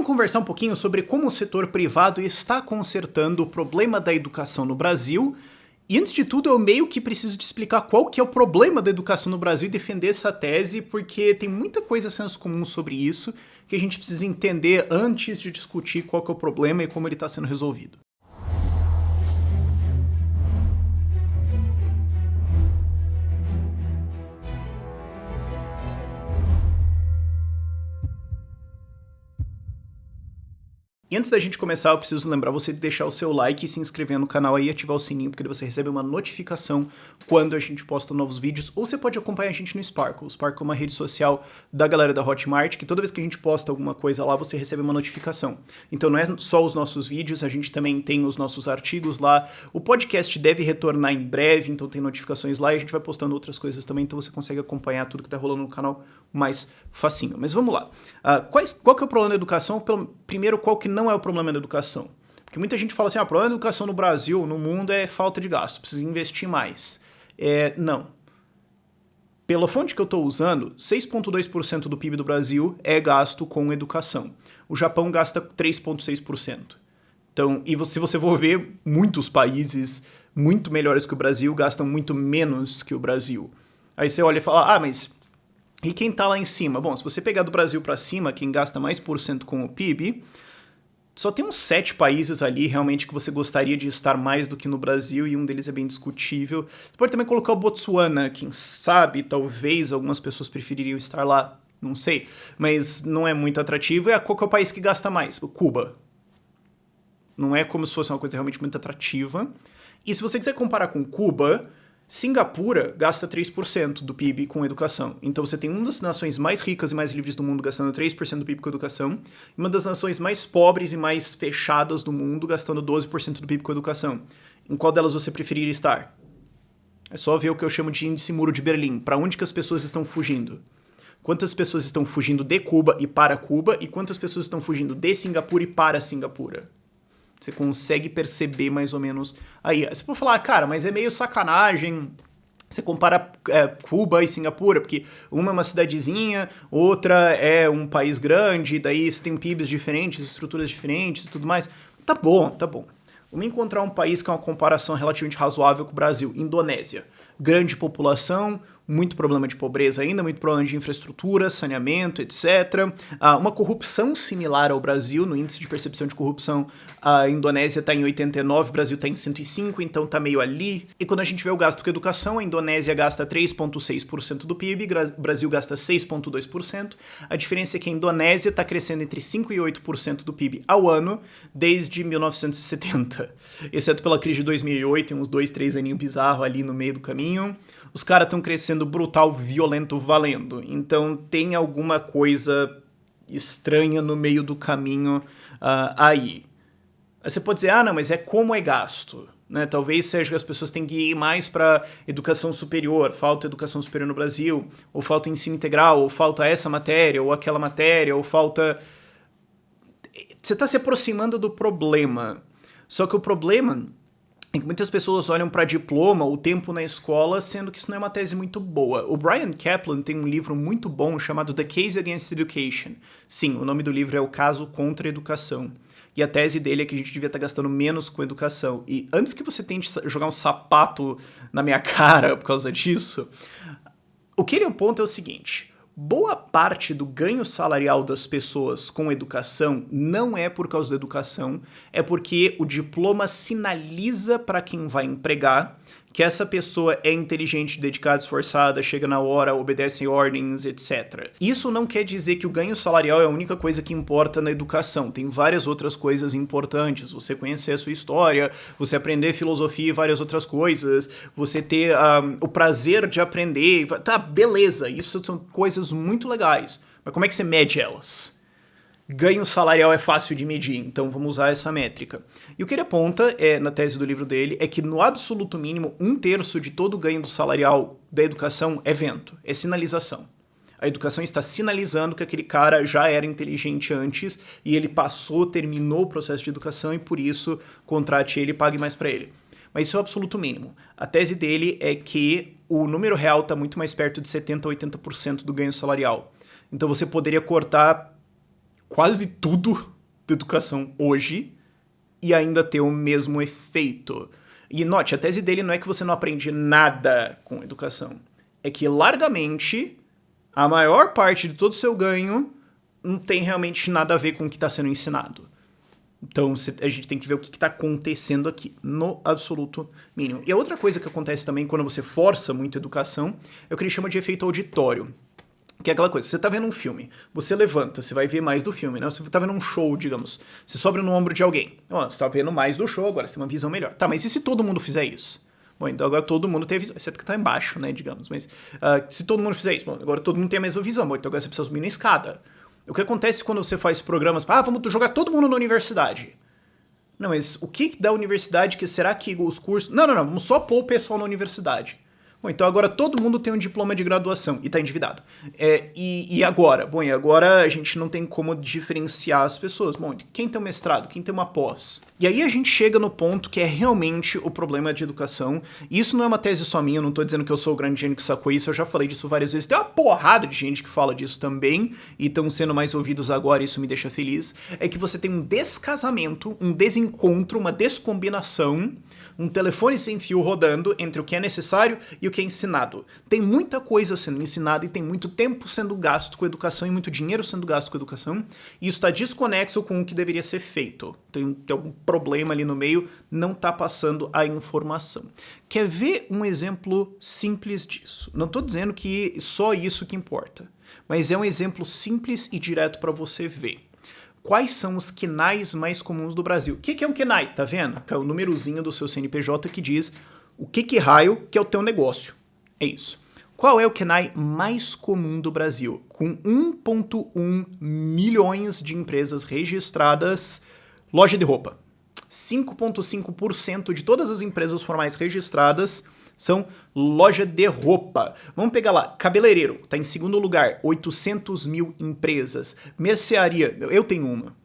conversar um pouquinho sobre como o setor privado está consertando o problema da educação no Brasil. E antes de tudo, eu meio que preciso te explicar qual que é o problema da educação no Brasil e defender essa tese, porque tem muita coisa senso comum sobre isso que a gente precisa entender antes de discutir qual que é o problema e como ele está sendo resolvido. E antes da gente começar, eu preciso lembrar você de deixar o seu like e se inscrever no canal aí e ativar o sininho, porque você recebe uma notificação quando a gente posta novos vídeos, ou você pode acompanhar a gente no Sparkle. O Sparkle é uma rede social da galera da Hotmart, que toda vez que a gente posta alguma coisa lá, você recebe uma notificação. Então não é só os nossos vídeos, a gente também tem os nossos artigos lá. O podcast deve retornar em breve, então tem notificações lá e a gente vai postando outras coisas também, então você consegue acompanhar tudo que tá rolando no canal mais facinho. Mas vamos lá. Qual que é o problema da educação? Primeiro, qual que não é o problema da educação? Porque muita gente fala assim, o problema da educação no Brasil, no mundo, é falta de gasto, precisa investir mais. Não. Pela fonte que eu estou usando, 6,2% do PIB do Brasil é gasto com educação. O Japão gasta 3,6%. Então, se você for ver, muitos países muito melhores que o Brasil gastam muito menos que o Brasil. Aí você olha e fala, mas e quem tá lá em cima? Bom, se você pegar do Brasil para cima, quem gasta mais por cento com o PIB, só tem uns 7 países ali realmente que você gostaria de estar mais do que no Brasil, e um deles é bem discutível. Você pode também colocar o Botsuana, quem sabe, talvez algumas pessoas prefeririam estar lá, não sei, mas não é muito atrativo. E qual que é o país que gasta mais? O Cuba. Não é como se fosse uma coisa realmente muito atrativa. E se você quiser comparar com Cuba, Singapura gasta 3% do PIB com educação. Então você tem uma das nações mais ricas e mais livres do mundo gastando 3% do PIB com educação, e uma das nações mais pobres e mais fechadas do mundo gastando 12% do PIB com educação. Em qual delas você preferiria estar? É só ver o que eu chamo de índice muro de Berlim. Para onde que as pessoas estão fugindo? Quantas pessoas estão fugindo de Cuba e para Cuba, e quantas pessoas estão fugindo de Singapura e para Singapura? Você consegue perceber mais ou menos aí. Você pode falar, cara, mas é meio sacanagem você compara Cuba e Singapura, porque uma é uma cidadezinha, outra é um país grande, daí você tem PIBs diferentes, estruturas diferentes e tudo mais. Tá bom. Vamos encontrar um país que é uma comparação relativamente razoável com o Brasil. Indonésia. Grande população, muito problema de pobreza ainda, muito problema de infraestrutura, saneamento, etc. Uma corrupção similar ao Brasil, no índice de percepção de corrupção, a Indonésia está em 89, o Brasil está em 105, então está meio ali. E quando a gente vê o gasto com educação, a Indonésia gasta 3,6% do PIB, o Brasil gasta 6,2%. A diferença é que a Indonésia está crescendo entre 5% e 8% do PIB ao ano desde 1970. Exceto pela crise de 2008, tem uns 2, 3 aninhos bizarros ali no meio do caminho. Os caras estão crescendo brutal, violento, valendo. Então tem alguma coisa estranha no meio do caminho aí. Você pode dizer, não, mas como é gasto. Né? Talvez seja que as pessoas têm que ir mais para educação superior, falta educação superior no Brasil, ou falta ensino integral, ou falta essa matéria, ou aquela matéria, ou falta... Você está se aproximando do problema. Só que o problema é que muitas pessoas olham para diploma, o tempo na escola, sendo que isso não é uma tese muito boa. O Bryan Caplan tem um livro muito bom chamado The Case Against Education. Sim, o nome do livro é O Caso Contra a Educação. E a tese dele é que a gente devia estar gastando menos com educação. E antes que você tente jogar um sapato na minha cara por causa disso, o que ele aponta é o seguinte: boa parte do ganho salarial das pessoas com educação não é por causa da educação, é porque o diploma sinaliza para quem vai empregar que essa pessoa é inteligente, dedicada, esforçada, chega na hora, obedece ordens, etc. Isso não quer dizer que o ganho salarial é a única coisa que importa na educação. Tem várias outras coisas importantes. Você conhecer a sua história, você aprender filosofia e várias outras coisas, você ter o prazer de aprender. Tá, beleza, isso são coisas muito legais. Mas como é que você mede elas? Ganho salarial é fácil de medir, então vamos usar essa métrica. E o que ele aponta, na tese do livro dele, é que no absoluto mínimo, 1/3 de todo o ganho do salarial da educação é vento, é sinalização. A educação está sinalizando que aquele cara já era inteligente antes e ele terminou o processo de educação e por isso contrate ele e pague mais para ele. Mas isso é o absoluto mínimo. A tese dele é que o número real está muito mais perto de 70% a 80% do ganho salarial. Então você poderia cortar quase tudo educação hoje e ainda ter o mesmo efeito. E note, a tese dele não é que você não aprende nada com educação. É que, largamente, a maior parte de todo o seu ganho não tem realmente nada a ver com o que está sendo ensinado. Então, a gente tem que ver o que está acontecendo aqui, no absoluto mínimo. E a outra coisa que acontece também quando você força muito a educação é o que ele chama de efeito auditório. Que é aquela coisa, você tá vendo um filme, você levanta, você vai ver mais do filme, né? Você tá vendo um show, digamos, você sobe no ombro de alguém. Você tá vendo mais do show, agora você tem uma visão melhor. Tá, mas e se todo mundo fizer isso? Bom, então agora todo mundo tem a visão, exceto que tá embaixo, né, digamos. Mas se todo mundo fizer isso, bom, agora todo mundo tem a mesma visão. Bom, então agora você precisa subir na escada. O que acontece quando você faz programas, vamos jogar todo mundo na universidade. Não, mas o que da universidade, que será que os cursos... Não, vamos só pôr o pessoal na universidade. Bom, então agora todo mundo tem um diploma de graduação e tá endividado. E agora? Bom, e agora a gente não tem como diferenciar as pessoas. Bom, quem tem um mestrado? Quem tem uma pós? E aí a gente chega no ponto que é realmente o problema de educação. E isso não é uma tese só minha, eu não tô dizendo que eu sou o grande gênio que sacou isso, eu já falei disso várias vezes. Tem uma porrada de gente que fala disso também e estão sendo mais ouvidos agora, isso me deixa feliz. É que você tem um descasamento, um desencontro, uma descombinação, um telefone sem fio rodando entre o que é necessário e o que é ensinado. Tem muita coisa sendo ensinada e tem muito tempo sendo gasto com educação e muito dinheiro sendo gasto com educação, e isso está desconexo com o que deveria ser feito. Tem algum problema ali no meio, não está passando a informação. Quer ver um exemplo simples disso? Não estou dizendo que só isso que importa, mas é um exemplo simples e direto para você ver. Quais são os KNAIs mais comuns do Brasil? O que é um KNAI? Tá vendo? É o númerozinho do seu CNPJ que diz o que raio que é o teu negócio. É isso. Qual é o KNAI mais comum do Brasil? Com 1,1 milhões de empresas registradas, loja de roupa. 5,5% de todas as empresas formais registradas são loja de roupa. Vamos pegar lá, cabeleireiro, tá em segundo lugar, 800 mil empresas. Mercearia, eu tenho uma.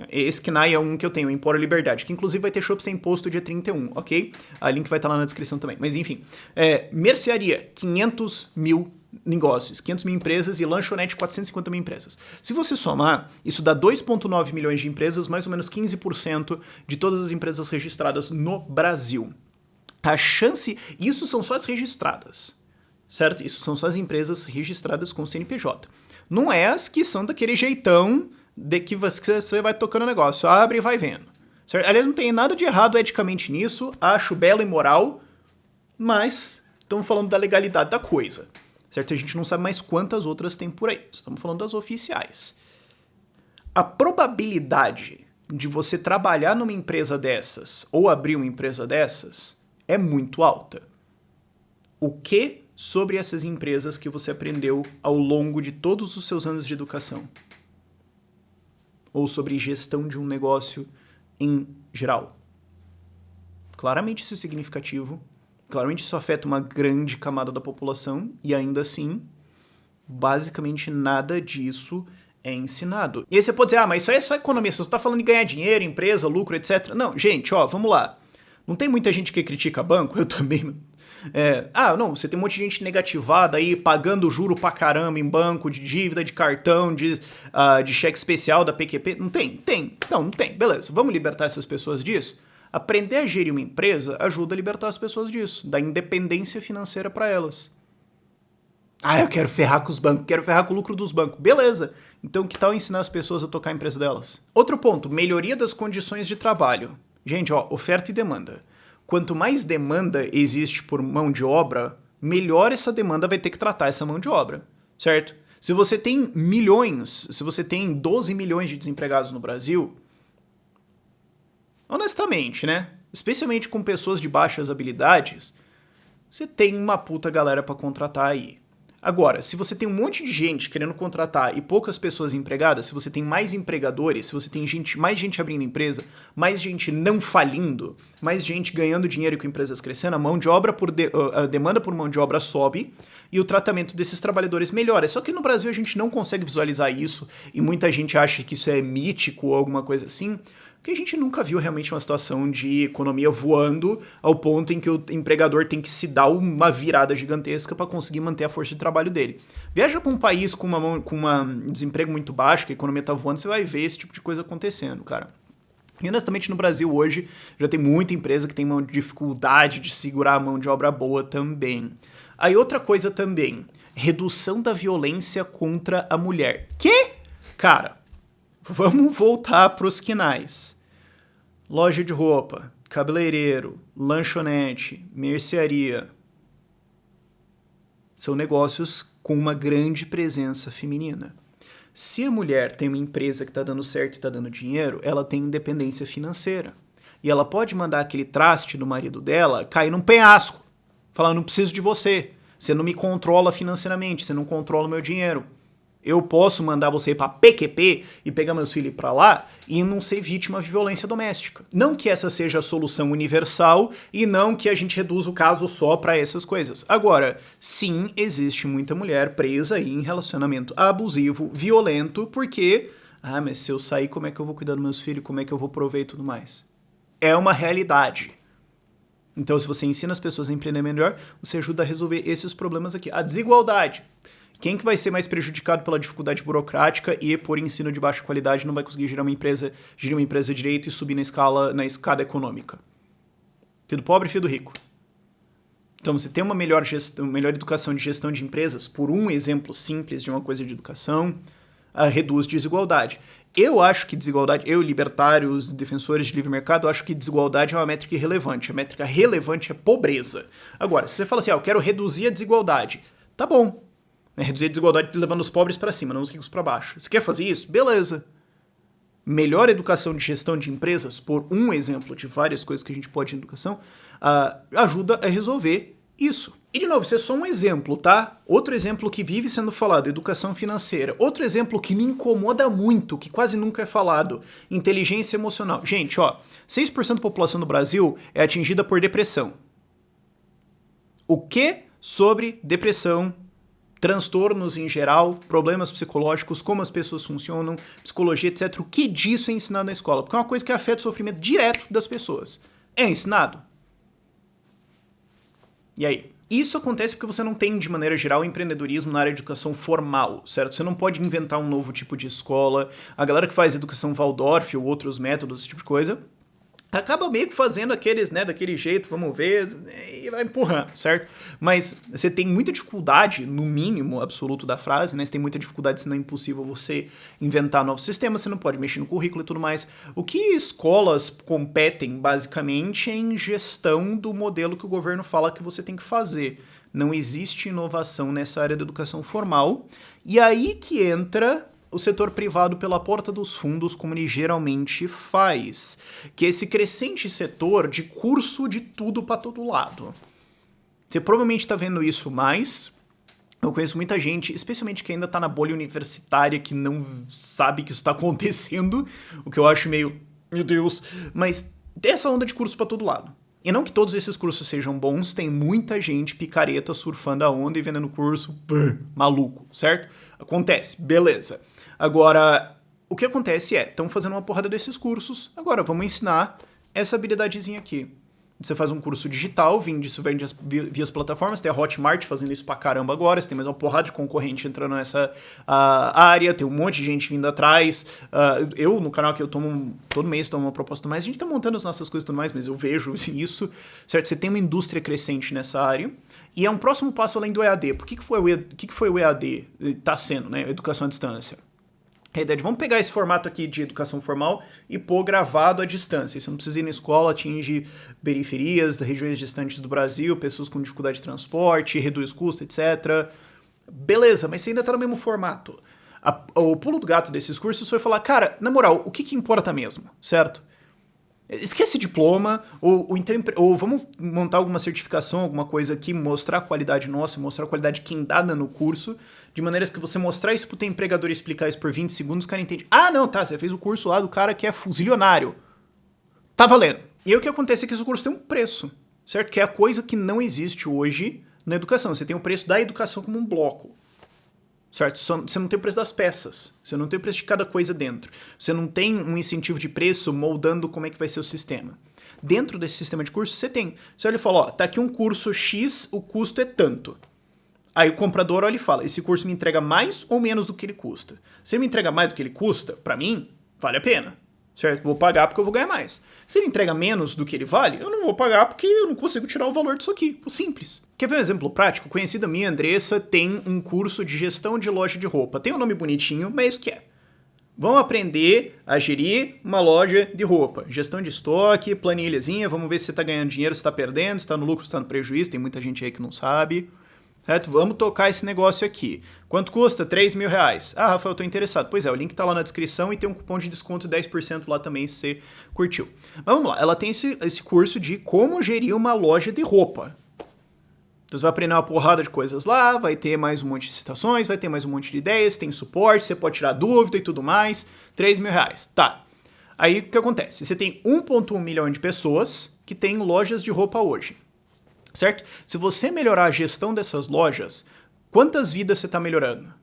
Esse KNAI é um que eu tenho, Empório Liberdade, que inclusive vai ter show sem imposto dia 31, ok? A link vai estar lá na descrição também, mas enfim. Mercearia, 500 mil negócios, 500 mil empresas, e lanchonete, 450 mil empresas. Se você somar, isso dá 2,9 milhões de empresas, mais ou menos 15% de todas as empresas registradas no Brasil. A chance... Isso são só as registradas, certo? Isso são só as empresas registradas com CNPJ. Não é as que são daquele jeitão de que você vai tocando o negócio, abre e vai vendo. Certo? Aliás, não tem nada de errado eticamente nisso, acho belo e moral, mas estamos falando da legalidade da coisa. Certo? A gente não sabe mais quantas outras tem por aí. Estamos falando das oficiais. A probabilidade de você trabalhar numa empresa dessas ou abrir uma empresa dessas é muito alta. O que sobre essas empresas que você aprendeu ao longo de todos os seus anos de educação? Ou sobre gestão de um negócio em geral? Claramente isso é significativo. Claramente isso afeta uma grande camada da população e ainda assim, basicamente nada disso é ensinado. E aí você pode dizer, mas isso aí é só economia, você está falando de ganhar dinheiro, empresa, lucro, etc. Não, gente, vamos lá. Não tem muita gente que critica banco, eu também. Não, você tem um monte de gente negativada aí, pagando juro pra caramba em banco, de dívida, de cartão, de cheque especial da PQP. Não tem? Tem. Não tem. Beleza, vamos libertar essas pessoas disso? Aprender a gerir uma empresa ajuda a libertar as pessoas disso, da independência financeira para elas. Eu quero ferrar com os bancos, quero ferrar com o lucro dos bancos. Beleza, então que tal ensinar as pessoas a tocar a empresa delas? Outro ponto, melhoria das condições de trabalho. Gente, oferta e demanda. Quanto mais demanda existe por mão de obra, melhor essa demanda vai ter que tratar essa mão de obra, certo? Se você tem milhões, se você tem 12 milhões de desempregados no Brasil, honestamente, né? Especialmente com pessoas de baixas habilidades, você tem uma puta galera pra contratar aí. Agora, se você tem um monte de gente querendo contratar e poucas pessoas empregadas, se você tem mais empregadores, se você tem mais gente abrindo empresa, mais gente não falindo, mais gente ganhando dinheiro com empresas crescendo, a mão de obra a demanda por mão de obra sobe e o tratamento desses trabalhadores melhora. Só que no Brasil a gente não consegue visualizar isso e muita gente acha que isso é mítico ou alguma coisa assim, Porque a gente nunca viu realmente uma situação de economia voando ao ponto em que o empregador tem que se dar uma virada gigantesca para conseguir manter a força de trabalho dele. Viaja para um país com um desemprego muito baixo, que a economia tá voando, você vai ver esse tipo de coisa acontecendo, cara. E honestamente no Brasil hoje já tem muita empresa que tem uma dificuldade de segurar a mão de obra boa também. Aí outra coisa também, redução da violência contra a mulher. Que? Cara, vamos voltar pros quinais. Loja de roupa, cabeleireiro, lanchonete, mercearia. São negócios com uma grande presença feminina. Se a mulher tem uma empresa que está dando certo e está dando dinheiro, ela tem independência financeira. E ela pode mandar aquele traste do marido dela cair num penhasco. Falar, não preciso de você. Você não me controla financeiramente, você não controla o meu dinheiro. Eu posso mandar você ir pra PQP e pegar meus filhos pra lá e não ser vítima de violência doméstica. Não que essa seja a solução universal e não que a gente reduza o caso só pra essas coisas. Agora, sim, existe muita mulher presa aí em relacionamento abusivo, violento, porque, mas se eu sair, como é que eu vou cuidar dos meus filhos, como é que eu vou prover e tudo mais? É uma realidade. Então, se você ensina as pessoas a empreender melhor, você ajuda a resolver esses problemas aqui. A desigualdade. Quem que vai ser mais prejudicado pela dificuldade burocrática e por ensino de baixa qualidade não vai conseguir gerir uma empresa direito e subir na escada econômica? Filho do pobre e filho do rico. Então, você tem uma melhor educação de gestão de empresas, por um exemplo simples de uma coisa de educação, reduz desigualdade. Eu acho que desigualdade, libertários, defensores de livre mercado, eu acho que desigualdade é uma métrica irrelevante. A métrica relevante é pobreza. Agora, se você fala assim, eu quero reduzir a desigualdade, tá bom. Reduzir a desigualdade levando os pobres para cima, não os ricos para baixo. Você quer fazer isso? Beleza. Melhor educação de gestão de empresas, por um exemplo de várias coisas que a gente pode em educação, ajuda a resolver isso. E, de novo, isso é só um exemplo, tá? Outro exemplo que vive sendo falado, educação financeira. Outro exemplo que me incomoda muito, que quase nunca é falado, inteligência emocional. Gente, 6% da população do Brasil é atingida por depressão. O que sobre depressão, transtornos em geral, problemas psicológicos, como as pessoas funcionam, psicologia, etc. O que disso é ensinado na escola? Porque é uma coisa que afeta o sofrimento direto das pessoas. É ensinado? E aí? Isso acontece porque você não tem, de maneira geral, empreendedorismo na área de educação formal, certo? Você não pode inventar um novo tipo de escola. A galera que faz educação Waldorf ou outros métodos, esse tipo de coisa, acaba meio que fazendo aqueles, daquele jeito, vamos ver, e vai empurrando, certo? Mas você tem muita dificuldade, no mínimo absoluto da frase, Você tem muita dificuldade, senão é impossível você inventar novos sistemas, você não pode mexer no currículo e tudo mais. O que escolas competem, basicamente, é em gestão do modelo que o governo fala que você tem que fazer. Não existe inovação nessa área da educação formal. E aí que entra o setor privado pela porta dos fundos, como ele geralmente faz, que é esse crescente setor de curso de tudo para todo lado. Você provavelmente está vendo isso mais. Eu conheço muita gente, especialmente que ainda está na bolha universitária, que não sabe que isso está acontecendo, o que eu acho meio, meu Deus, mas tem essa onda de curso para todo lado. E não que todos esses cursos sejam bons, tem muita gente picareta surfando a onda e vendendo curso maluco, certo? Acontece, beleza. Agora, o que acontece estão fazendo uma porrada desses cursos, agora vamos ensinar essa habilidadezinha aqui. Você faz um curso digital, vende via as plataformas, tem a Hotmart fazendo isso pra caramba agora, você tem mais uma porrada de concorrente entrando nessa área, tem um monte de gente vindo atrás. Eu, no canal que eu todo mês tomo uma proposta mais, a gente tá montando as nossas coisas e tudo mais, mas eu vejo isso, certo? Você tem uma indústria crescente nessa área, e é um próximo passo além do EAD. Por que foi o EAD? Tá sendo, Educação à distância. A ideia de vamos pegar esse formato aqui de educação formal e pôr gravado à distância. Você não precisa ir na escola, atinge periferias, regiões distantes do Brasil, pessoas com dificuldade de transporte, reduz custo, etc. Beleza, mas você ainda está no mesmo formato. O pulo do gato desses cursos foi falar, cara, na moral, o que importa mesmo, certo? Esquece diploma, ou vamos montar alguma certificação, alguma coisa aqui, mostrar a qualidade nossa, mostrar a qualidade de quem dá no curso, de maneiras que você mostrar isso pro teu empregador e explicar isso por 20 segundos, o cara entende. Ah, não, tá, você fez o curso lá do cara que é fuzilionário. Tá valendo. E aí o que acontece é que esse curso tem um preço, certo? Que é a coisa que não existe hoje na educação. Você tem o preço da educação como um bloco. certo? Você não tem o preço das peças, você não tem o preço de cada coisa dentro, você não tem um incentivo de preço moldando como é que vai ser o sistema. Dentro desse sistema de curso, você tem. Você olha e fala, ó, tá aqui um curso X, o custo é tanto. Aí o comprador olha e fala, esse curso me entrega mais ou menos do que ele custa? Se ele me entrega mais do que ele custa, pra mim, vale a pena, certo? Vou pagar porque eu vou ganhar mais. Se ele entrega menos do que ele vale, eu não vou pagar porque eu não consigo tirar o valor disso aqui. Simples. Quer ver um exemplo prático? Conhecida minha, Andressa, tem um curso de gestão de loja de roupa. Tem um nome bonitinho, mas é isso que é. Vão aprender a gerir uma loja de roupa. Gestão de estoque, planilhazinha, vamos ver se você está ganhando dinheiro, se está perdendo, se está no lucro, se está no prejuízo. Tem muita gente aí que não sabe. Certo? Vamos tocar esse negócio aqui. Quanto custa? R$3.000. Ah, Rafael, eu tô interessado. Pois é, o link tá lá na descrição e tem um cupom de desconto 10% lá também se você curtiu. Mas vamos lá, ela tem esse curso de como gerir uma loja de roupa. Então você vai aprender uma porrada de coisas lá, vai ter mais um monte de citações, vai ter mais um monte de ideias, tem suporte, você pode tirar dúvida e tudo mais. R$3.000. Tá. Aí o que acontece? Você tem 1,1 milhão de pessoas que têm lojas de roupa hoje. Certo? Se você melhorar a gestão dessas lojas, quantas vidas você está melhorando?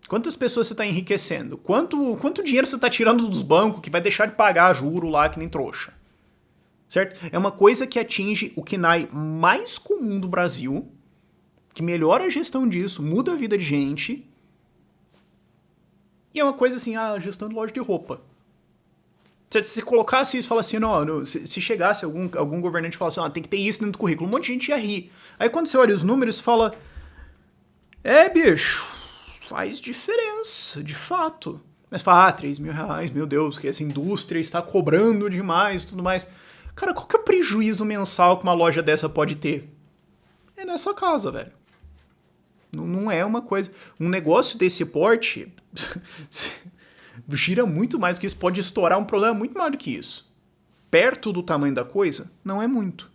Quantas pessoas você está enriquecendo? Quanto dinheiro você está tirando dos bancos que vai deixar de pagar juro lá que nem trouxa? Certo? É uma coisa que atinge o KNAI mais comum do Brasil, que melhora a gestão disso, muda a vida de gente. E é uma coisa assim, a gestão de loja de roupa. Se colocasse isso e falasse assim, não, se chegasse algum governante e falasse assim, tem que ter isso dentro do currículo, um monte de gente ia rir. Aí quando você olha os números, você fala, bicho, faz diferença, de fato. Mas fala, R$3.000, meu Deus, que essa indústria está cobrando demais e tudo mais. Cara, qual que é o prejuízo mensal que uma loja dessa pode ter? É nessa casa, velho. Não é uma coisa... Um negócio desse porte... gira muito mais do que isso, pode estourar um problema muito maior do que isso. Perto do tamanho da coisa, não é muito.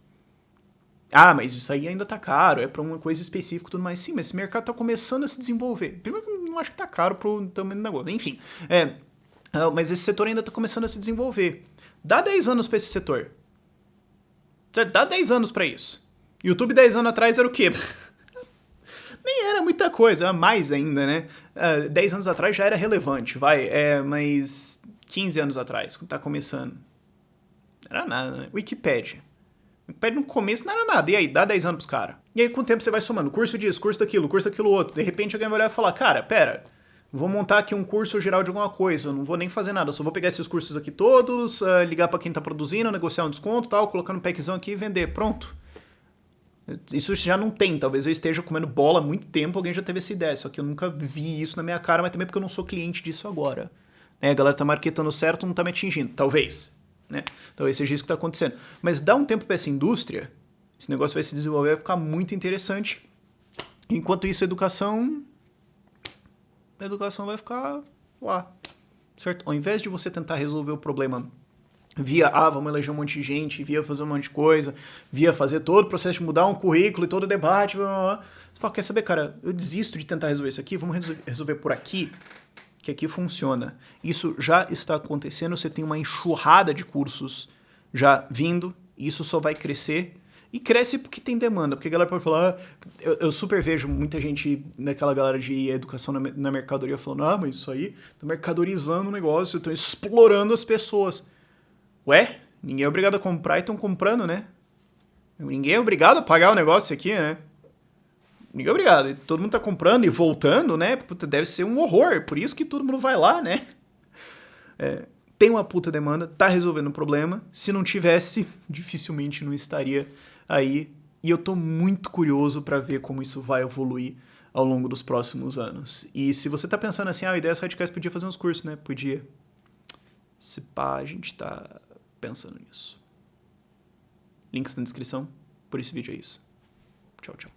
Ah, mas isso aí ainda tá caro, é pra uma coisa específica e tudo mais. Sim, mas esse mercado tá começando a se desenvolver. Primeiro que eu não acho que tá caro pro tamanho do negócio. Enfim, mas esse setor ainda tá começando a se desenvolver. Dá 10 anos pra esse setor. Dá 10 anos pra isso. YouTube 10 anos atrás era o quê? Nem era muita coisa, mais ainda, né? 10 anos atrás já era relevante, mas 15 anos atrás, quando tá começando, não era nada, né? Wikipédia no começo não era nada, e aí, dá 10 anos pros caras. E aí com o tempo você vai somando, curso disso, curso daquilo outro, de repente alguém vai olhar e falar, cara, pera, vou montar aqui um curso geral de alguma coisa, eu não vou nem fazer nada, eu só vou pegar esses cursos aqui todos, ligar pra quem tá produzindo, negociar um desconto, tal, colocar no packzão aqui e vender, pronto. Isso já não tem, talvez eu esteja comendo bola há muito tempo, alguém já teve essa ideia, só que eu nunca vi isso na minha cara, mas também porque eu não sou cliente disso agora. A galera tá marketando certo, não tá me atingindo, talvez. Né? Talvez seja isso que tá acontecendo. Mas dá um tempo pra essa indústria, esse negócio vai se desenvolver, vai ficar muito interessante. Enquanto isso, a educação vai ficar lá, certo? Ao invés de você tentar resolver o problema via, vamos eleger um monte de gente, via fazer um monte de coisa, via fazer todo o processo de mudar um currículo e todo o debate, blá, blá, blá. Você fala, quer saber, cara, eu desisto de tentar resolver isso aqui, vamos resolver por aqui, que aqui funciona. Isso já está acontecendo, você tem uma enxurrada de cursos já vindo, e isso só vai crescer, e cresce porque tem demanda, porque a galera pode falar, eu super vejo muita gente daquela galera de educação na mercadoria falando, mas isso aí, tá mercadorizando o negócio, estão explorando as pessoas. Ué, ninguém é obrigado a comprar e estão comprando, né? Ninguém é obrigado a pagar o negócio aqui, né? Ninguém é obrigado. Todo mundo tá comprando e voltando, né? Puta, deve ser um horror. Por isso que todo mundo vai lá, né? Tem uma puta demanda, tá resolvendo o problema. Se não tivesse, dificilmente não estaria aí. E eu tô muito curioso pra ver como isso vai evoluir ao longo dos próximos anos. E se você tá pensando assim, Ideias Radicais podia fazer uns cursos, né? Podia. Se pá, a gente tá pensando nisso. Links na descrição. Por esse vídeo é isso. Tchau, tchau.